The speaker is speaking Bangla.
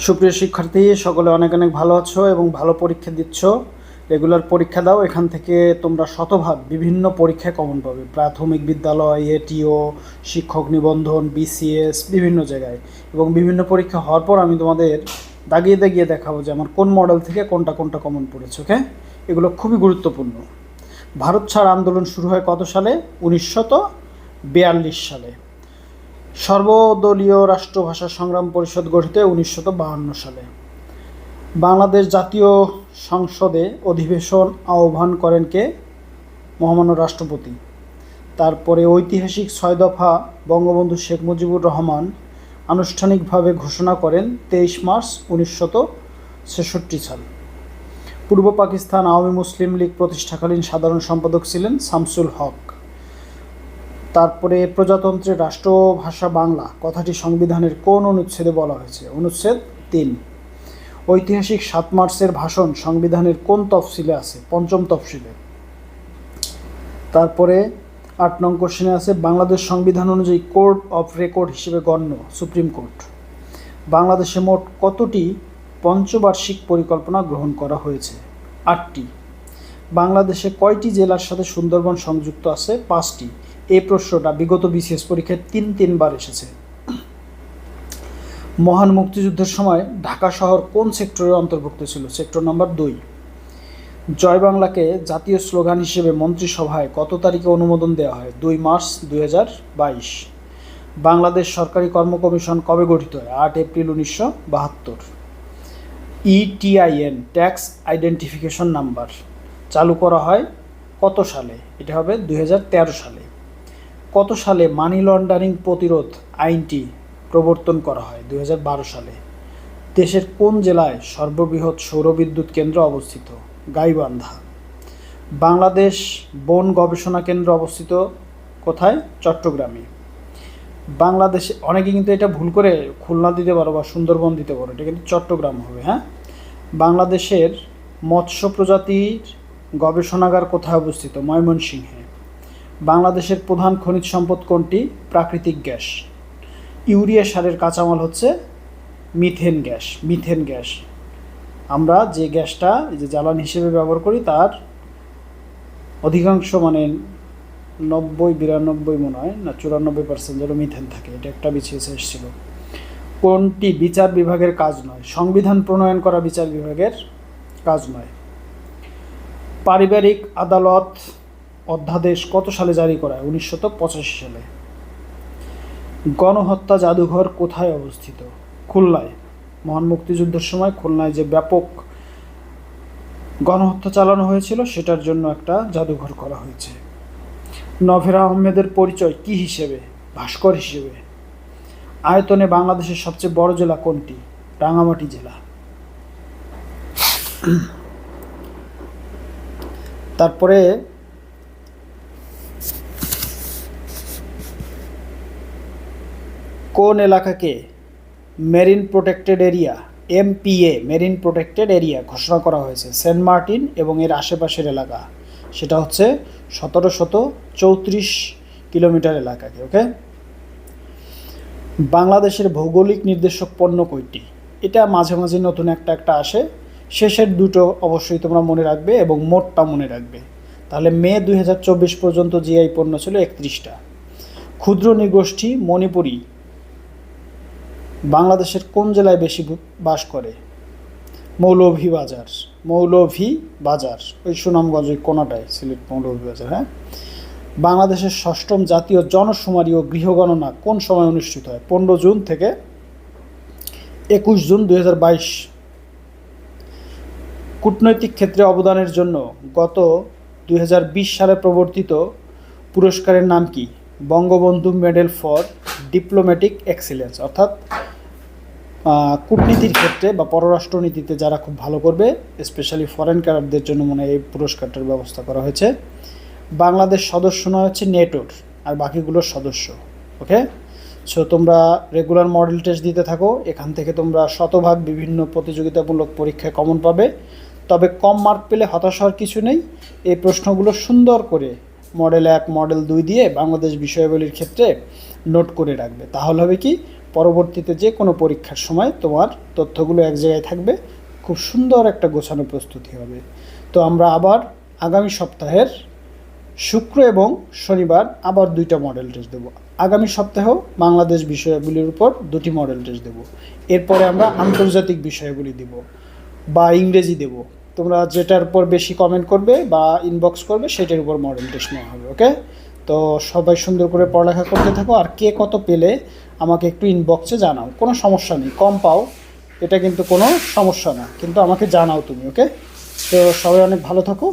সুপ্রিয় শিক্ষার্থী, সকলে অনেক অনেক ভালো আছো এবং ভালো পরীক্ষা দিচ্ছ। রেগুলার পরীক্ষা দাও, এখান থেকে তোমরা শতভাগ বিভিন্ন পরীক্ষায় কমন পাবে। প্রাথমিক বিদ্যালয়, এটিও, শিক্ষক নিবন্ধন, বিসিএস, বিভিন্ন জায়গায় এবং বিভিন্ন পরীক্ষা হওয়ার পর আমি তোমাদের দাগিয়ে দাগিয়ে দেখাবো যে আমার কোন মডেল থেকে কোনটা কোনটা কমন পড়েছে। ওকে, এগুলো খুবই গুরুত্বপূর্ণ। ভারত ছাড় আন্দোলন শুরু হয় কত সালে? 1942 সালে। সর্বদলীয় রাষ্ট্রভাষা সংগ্রাম পরিষদ গঠিত 1952 সালে। বাংলাদেশ জাতীয় সংসদে অধিবেশন আহ্বান করেন কে? মহামান্য রাষ্ট্রপতি। তারপরে ঐতিহাসিক 6 দফা বঙ্গবন্ধু শেখ মুজিবুর রহমান আনুষ্ঠানিকভাবে ঘোষণা করেন 23 মার্চ 1966 সাল। পূর্ব পাকিস্তান আওয়ামী মুসলিম লীগ প্রতিষ্ঠাকালীন সাধারণ সম্পাদক ছিলেন শামসুল হক। তারপরে প্রজাতন্ত্রের রাষ্ট্রভাষা বাংলা কথাটি সংবিধানের কোন অনুচ্ছেদে বলা হয়েছে? অনুচ্ছেদ 3। ঐতিহাসিক 7 মার্চের ভাষণ সংবিধানের কোন তফসিলে আছে? 5ম তফসিলে। তারপরে 8 নং কোশ্চেনে আছে বাংলাদেশ সংবিধান অনুযায়ী কোড অফ রেকর্ড হিসেবে গণ্য সুপ্রিম কোর্ট। বাংলাদেশে মোট কতটি পঞ্চবার্ষিক পরিকল্পনা গ্রহণ করা হয়েছে? 8টি। বাংলাদেশে কয়টি জেলার সাথে সুন্দরবন সংযুক্ত আছে? 5টি। এই প্রশ্নটা বিগত বিসিএস পরীক্ষায় 3বার এসেছে। মহান মুক্তিযুদ্ধের সময় ঢাকা শহর কোন সেক্টরের অন্তর্ভুক্ত ছিল? সেক্টর নম্বর 2। জয় বাংলাকে জাতীয় স্লোগান হিসেবে মন্ত্রিসভায় কত তারিখে অনুমোদন দেওয়া হয়? 2 মার্চ 2022। বাংলাদেশ সরকারি কর্ম কমিশন কবে গঠিত হয়? 8 April 1972। ETIN tax identification number চালু করা হয় কত সালে? এটা হবে 2013 সালে। কত সালে মানি লন্ডারিং প্রতিরোধ আইনটি প্রবর্তন করা হয়? 2012 সালে। দেশের কোন জেলায় সর্ববৃহৎ সৌরবিদ্যুৎ কেন্দ্র অবস্থিত? গাইবান্ধা। বাংলাদেশ বন গবেষণা কেন্দ্র অবস্থিত কোথায়? চট্টগ্রামে। বাংলাদেশে অনেকে কিন্তু এটা ভুল করে খুলনা দিতে পারো বা সুন্দরবন দিতে পারো, এটা কিন্তু চট্টগ্রাম হবে। হ্যাঁ, বাংলাদেশের মৎস্য প্রজাতির গবেষণাগার কোথায় অবস্থিত? ময়মনসিংহে। বাংলাদেশের প্রধান খনিজ সম্পদ কোনটি? প্রাকৃতিক গ্যাস। ইউরিয়া সারের কাঁচামাল হচ্ছে মিথেন গ্যাস। মিথেন গ্যাস আমরা যে গ্যাসটা যে জ্বালানি হিসেবে ব্যবহার করি তার অধিকাংশ 90-92 মনে হয় না 94% যেন মিথেন থাকে। এটা একটা বিসিএস এসেছিল। কোনটি বিচার বিভাগের কাজ নয়? সংবিধান প্রণয়ন করা বিচার বিভাগের কাজ নয়। পারিবারিক আদালত অধ্যাদেশ কত সালে জারি করা হয়? 1985 সালে। গণহত্যা জাদুঘর কোথায় অবস্থিত? খুলনায়। মহান মুক্তিযুদ্ধের সময় খুলনায় যে ব্যাপক গণহত্যা চালানো হয়েছিল সেটার জন্য একটা জাদুঘর করা হয়েছে। নভেরা আহমেদের পরিচয় কি হিসেবে? ভাস্কর হিসেবে। আয়তনে বাংলাদেশের সবচেয়ে বড় জেলা কোনটি? রাঙামাটি জেলা। তারপরে কোন এলাকাকে marine protected area MPA marine protected area ঘোষণা করা হয়েছে? সেন্ট মার্টিন এবং এর আশেপাশের এলাকা, সেটা হচ্ছে 1734 কিলোমিটার এলাকাকে। ওকে, বাংলাদেশের ভৌগোলিক নির্দেশক পণ্য কয়টি? এটা মাঝে মাঝে নতুন একটা আসে, শেষের দুটো অবশ্যই তোমরা মনে রাখবে এবং মোটটা মনে রাখবে। তাহলে মে 2024 পর্যন্ত জিআই পণ্য ছিল 31টা। ক্ষুদ্র নৃগোষ্ঠী মণিপুরী বাংলাদেশের কোন জেলায় বেশি বাস করে? মৌলভীবাজার। মৌলভীবাজার ওই সুনামগঞ্জ ওই কোনাটায়, সিলেট মৌলভীবাজার। হ্যাঁ, বাংলাদেশের 6ম জাতীয় জনশুমারি ও গৃহগণনা কোন সময় অনুষ্ঠিত হয়? 15 জুন থেকে 21 জুন 2022। কূটনৈতিক ক্ষেত্রে অবদানের জন্য গত 2020 সালে প্রবর্তিত পুরস্কারের নাম কি? Bangabandhu medal for diplomatic excellence. অর্থাৎ কূটনীতির ক্ষেত্রে বা পররাষ্ট্রনীতিতে যারা খুব ভালো করবে, স্পেশালি ফরেন ক্যাডারদের জন্য এই পুরস্কারটার ব্যবস্থা করা হয়েছে। বাংলাদেশ সদস্য নয় হচ্ছে নেটোর, আর বাকিগুলোর সদস্য। ওকে, সো তোমরা রেগুলার মডেল টেস্ট দিতে থাকো, এখান থেকে তোমরা শতভাগ বিভিন্ন প্রতিযোগিতামূলক পরীক্ষায় কমন পাবে। তবে কম মার্ক পেলে হতাশ হওয়ার কিছু নেই। এই প্রশ্নগুলো সুন্দর করে মডেল 1 মডেল 2 দিয়ে বাংলাদেশ বিষয়াবলীর ক্ষেত্রে নোট করে রাখবে। তাহলে হবে কি, পরবর্তীতে যে কোনো পরীক্ষার সময় তোমার তথ্যগুলো এক জায়গায় থাকবে, খুব সুন্দর একটা গোছানো প্রস্তুতি হবে। তো আমরা আবার আগামী সপ্তাহের শুক্র এবং শনিবার আবার 2টা মডেল টেস্ট দেবো। আগামী সপ্তাহেও বাংলাদেশ বিষয়গুলির উপর 2টি মডেল টেস্ট দেবো। এরপরে আমরা আন্তর্জাতিক বিষয়গুলি দেব বা ইংরেজি দেব। তোমরা যেটার উপর বেশি কমেন্ট করবে বা ইনবক্স করবে সেটার উপর মডেল টেস্ট নেওয়া হবে। ওকে, তো সবাই সুন্দর করে পড়ালেখা করতে থাকো। আর কে কত পেলে আমাকে একটু ইনবক্সে জানাও, কোনো সমস্যা নেই, কম পাও এটা কিন্তু কোনো সমস্যা না, কিন্তু আমাকে জানাও তুমি। ওকে, তো সবাই অনেক ভালো থাকো।